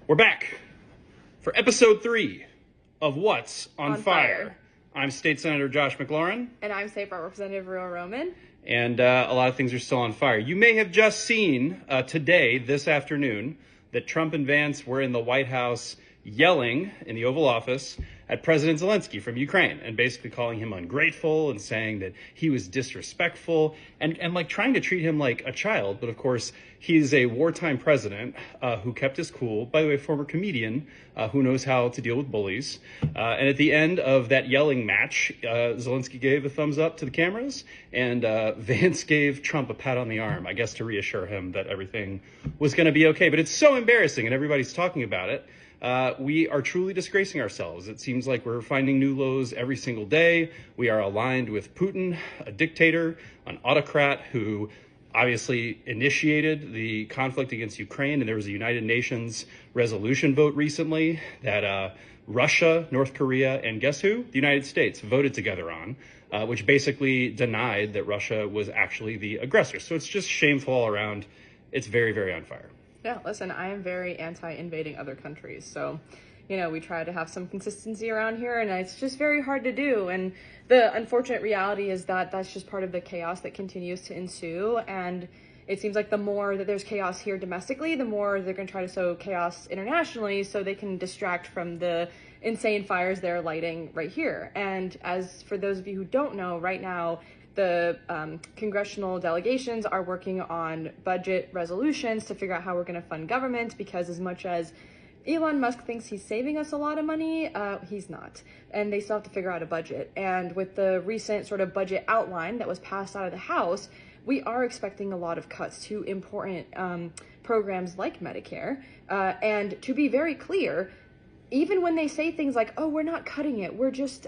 We're back for episode 3 of What's on Fire. I'm State Senator Josh McLaurin. And I'm State Representative Ruel Roman. And a lot of things are still on fire. You may have just seen today, this afternoon, that Trump and Vance were in the White House yelling in the Oval Office at President Zelensky from Ukraine and basically calling him ungrateful and saying that he was disrespectful and like trying to treat him like a child. But of course, he's a wartime president who kept his cool. By the way, former comedian who knows how to deal with bullies. And at the end of that yelling match, Zelensky gave a thumbs up to the cameras and Vance gave Trump a pat on the arm, I guess to reassure him that everything was going to be okay. But it's so embarrassing and everybody's talking about it. We are truly disgracing ourselves. It seems like we're finding new lows every single day. We are aligned with Putin, a dictator, an autocrat who obviously initiated the conflict against Ukraine. And there was a United Nations resolution vote recently that Russia, North Korea, and guess who? The United States voted together on, which basically denied that Russia was actually the aggressor. So it's just shameful all around. It's very, very on fire. Yeah, listen, I am very anti-invading other countries. So, you know, we try to have some consistency around here, and it's just very hard to do. And the unfortunate reality is that that's just part of the chaos that continues to ensue. And it seems like the more that there's chaos here domestically, the more they're going to try to sow chaos internationally so they can distract from the insane fires they're lighting right here. And as for those of you who don't know, right now, the congressional delegations are working on budget resolutions to figure out how we're going to fund government, because as much as Elon Musk thinks he's saving us a lot of money, he's not. And they still have to figure out a budget. And with the recent sort of budget outline that was passed out of the House, we are expecting a lot of cuts to important programs like Medicare. And to be very clear, even when they say things like, oh, we're not cutting it, we're just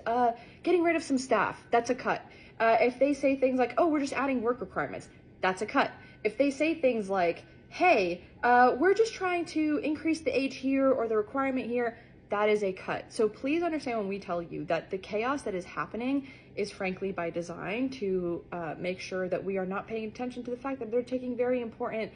getting rid of some staff, that's a cut. If they say things like, oh, we're just adding work requirements, that's a cut. If they say things like, hey, we're just trying to increase the age here or the requirement here, that is a cut. So please understand when we tell you that the chaos that is happening is frankly by design to make sure that we are not paying attention to the fact that they're taking very important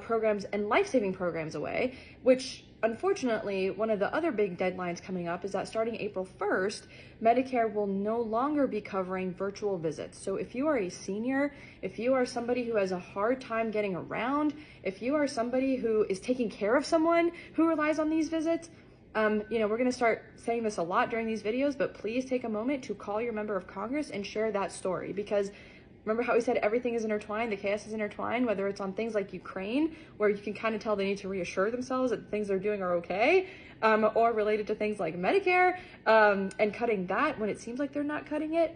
programs and life-saving programs away, which unfortunately, one of the other big deadlines coming up is that starting April 1st, Medicare will no longer be covering virtual visits. So if you are a senior, if you are somebody who has a hard time getting around, if you are somebody who is taking care of someone who relies on these visits, you know, we're going to start saying this a lot during these videos, but please take a moment to call your member of Congress and share that story, because remember how we said everything is intertwined, the chaos is intertwined, whether it's on things like Ukraine, where you can kind of tell they need to reassure themselves that the things they're doing are okay, or related to things like Medicare, and cutting that when it seems like they're not cutting it.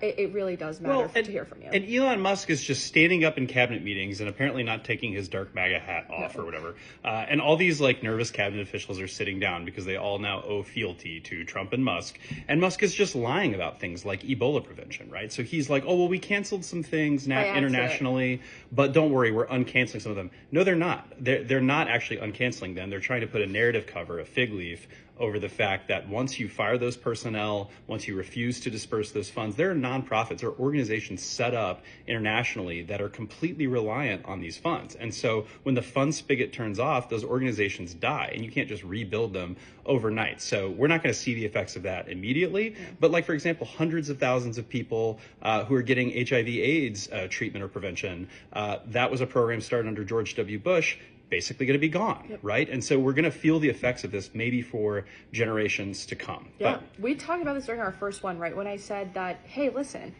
It really does matter to hear from you. And Elon Musk is just standing up in cabinet meetings and apparently not taking his dark MAGA hat off or whatever. And all these like nervous cabinet officials are sitting down because they all now owe fealty to Trump and Musk. And Musk is just lying about things like Ebola prevention, right? So he's like, oh, well, we canceled some things internationally, but don't worry, we're uncanceling some of them. No, they're not. They're not actually uncanceling them. They're trying to put a narrative cover, a fig leaf, over the fact that once you fire those personnel, once you refuse to disperse those funds, there are nonprofits or organizations set up internationally that are completely reliant on these funds. And so when the fund spigot turns off, those organizations die and you can't just rebuild them overnight. So we're not going to see the effects of that immediately. But like, for example, hundreds of thousands of people who are getting HIV/AIDS treatment or prevention, that was a program started under George W. Bush, basically going to be gone, right? And so we're going to feel the effects of this maybe for generations to come. Yeah, we talked about this during our first one, right? When I said that, hey, listen,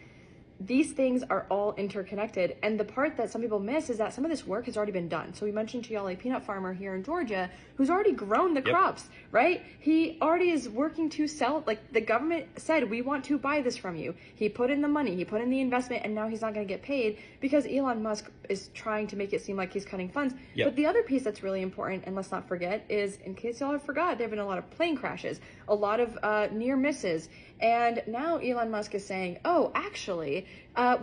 these things are all interconnected. And the part that some people miss is that some of this work has already been done. So we mentioned to y'all a peanut farmer here in Georgia who's already grown the crops, right? He already is working to sell, like the government said, we want to buy this from you. He put in the money, he put in the investment, and now he's not going to get paid because Elon Musk is trying to make it seem like he's cutting funds. But the other piece that's really important, and let's not forget, is in case y'all have forgot, there have been a lot of plane crashes, a lot of near misses. And now Elon Musk is saying, oh, actually,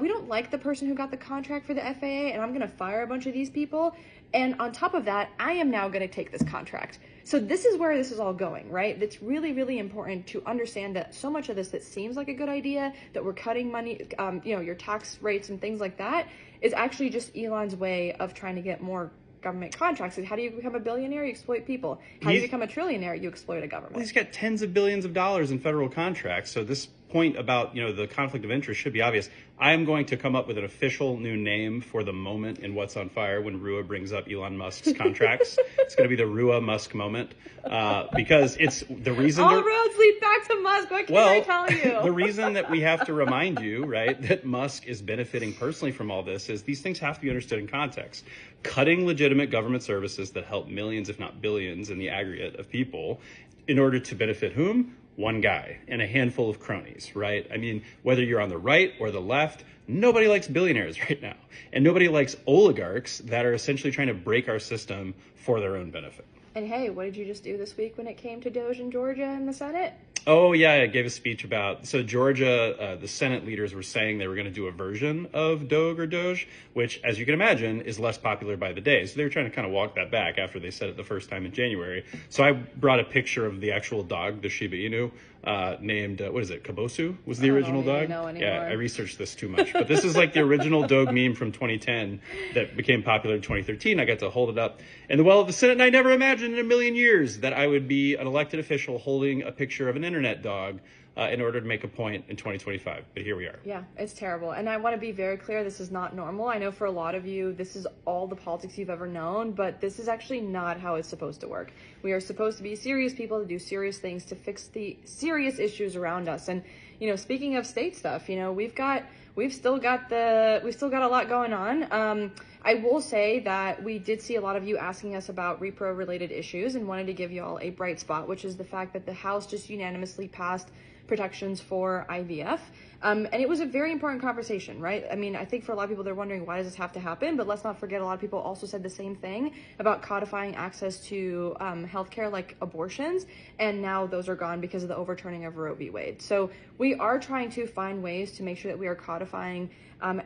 we don't like the person who got the contract for the FAA, and I'm going to fire a bunch of these people. And on top of that, I am now going to take this contract. So this is where this is all going, right? It's really, really important to understand that so much of this that seems like a good idea, that we're cutting money, you know, your tax rates and things like that, is actually just Elon's way of trying to get more government contracts. How do you become a billionaire? You exploit people. How do you become a trillionaire? You exploit a government. Well, he's got tens of billions of dollars in federal contracts. So this point about, the conflict of interest should be obvious. I am going to come up with an official new name for the moment in What's on Fire when Rua brings up Elon Musk's contracts. It's going to be the Rua Musk moment, because it's the reason all roads lead back to Musk. What can I tell you? The reason that we have to remind you, right, that Musk is benefiting personally from all this is these things have to be understood in context. Cutting legitimate government services that help millions, if not billions, in the aggregate of people in order to benefit whom? One guy and a handful of cronies, right? I mean, whether you're on the right or the left, nobody likes billionaires right now. And nobody likes oligarchs that are essentially trying to break our system for their own benefit. And hey, what did you just do this week when it came to Doge in Georgia in the Senate? Oh, yeah, I gave a speech about, so Georgia, the Senate leaders were saying they were going to do a version of Doge, which, as you can imagine, is less popular by the day. So they were trying to kind of walk that back after they said it the first time in January. So I brought a picture of the actual dog, the Shiba Inu, named, Kabosu was the original dog? Yeah, I researched this too much. But this is like the original Doge meme from 2010 that became popular in 2013. I got to hold it up in the well of the Senate, and I never imagined in a million years that I would be an elected official holding a picture of an internet dog in order to make a point in 2025. But here we are. Yeah, it's terrible. And I want to be very clear, this is not normal. I know for a lot of you, this is all the politics you've ever known, but this is actually not how it's supposed to work. We are supposed to be serious people to do serious things to fix the serious issues around us. And, speaking of state stuff, we've still got a lot going on. I will say that we did see a lot of you asking us about repro related issues and wanted to give you all a bright spot, which is the fact that the House just unanimously passed protections for IVF. And it was a very important conversation, right? I mean, I think for a lot of people, they're wondering, why does this have to happen? But let's not forget, a lot of people also said the same thing about codifying access to healthcare like abortions. And now those are gone because of the overturning of Roe v. Wade. So we are trying to find ways to make sure that we are codifying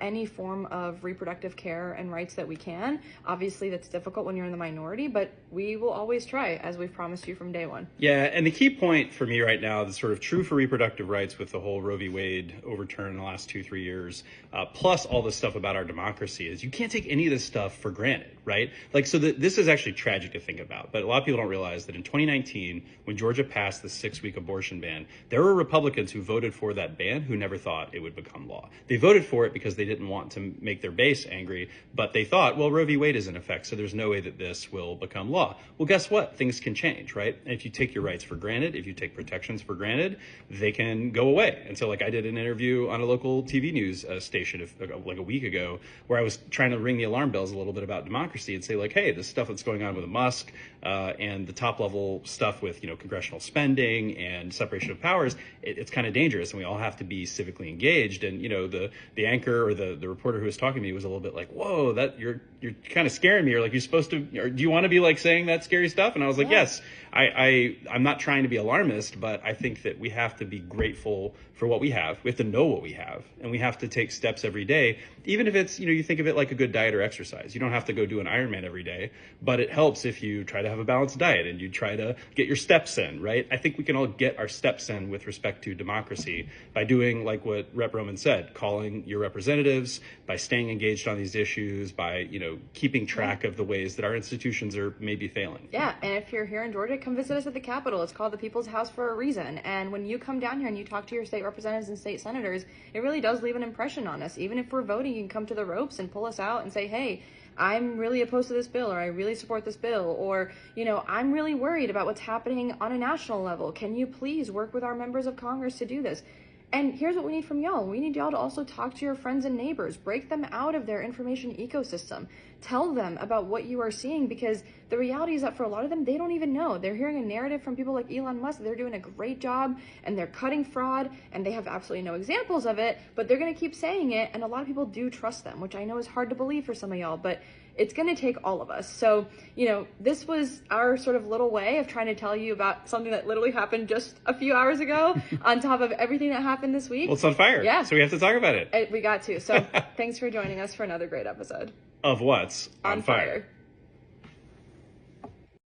any form of reproductive care and rights that we can. Obviously, that's difficult when you're in the minority, but we will always try, as we've promised you from day one. Yeah, and the key point for me right now that's sort of true for reproductive rights with the whole Roe v. Wade overturn in the last 2-3 years, plus all this stuff about our democracy, is you can't take any of this stuff for granted, right? This is actually tragic to think about, but a lot of people don't realize that in 2019, when Georgia passed the 6-week abortion ban, there were Republicans who voted for that ban who never thought it would become law. They voted for it because they didn't want to make their base angry, but they thought, well, Roe v. Wade is in effect, so there's no way that this will become law. Well, guess what? Things can change, right? And if you take your rights for granted, if you take protections for granted, they can go away. And so, I did an interview on a local TV news station like a week ago, where I was trying to ring the alarm bells a little bit about democracy and say, hey, this stuff that's going on with Musk and the top level stuff with, congressional spending and separation of powers, it's kind of dangerous, and we all have to be civically engaged. And, the anchor or the reporter who was talking to me was a little bit like, whoa, that you're kind of scaring me, or you're supposed to, or do you want to be saying that scary stuff? And I was like, yes, I'm not trying to be alarmist, but I think that we have to be grateful for what we have. We have to know what we have, and we have to take steps every day, even if it's, you think of it like a good diet or exercise. You don't have to go do an Ironman every day, but it helps if you try to have a balanced diet and you try to get your steps in, right? I think we can all get our steps in with respect to democracy by doing like what Rep. Roman said, calling your representatives, by staying engaged on these issues, by, keeping track of the ways that our institutions are maybe failing. Yeah, and if you're here in Georgia, come visit us at the Capitol. It's called the People's House for a reason. And when you come down here and you talk to your state representatives and state senators, it really does leave an impression on us. Even if we're voting, you can come to the ropes and pull us out and say, hey, I'm really opposed to this bill, or I really support this bill, or, I'm really worried about what's happening on a national level. Can you please work with our members of Congress to do this? And here's what we need from y'all. We need y'all to also talk to your friends and neighbors. Break them out of their information ecosystem. Tell them about what you are seeing, because the reality is that for a lot of them, they don't even know. They're hearing a narrative from people like Elon Musk. They're doing a great job, and they're cutting fraud, and they have absolutely no examples of it, but they're going to keep saying it, and a lot of people do trust them, which I know is hard to believe for some of y'all, but it's going to take all of us. So, this was our sort of little way of trying to tell you about something that literally happened just a few hours ago on top of everything that happened this week. Well, it's on fire. Yeah. So we have to talk about it. We got to. So thanks for joining us for another great episode Of What's on Fire.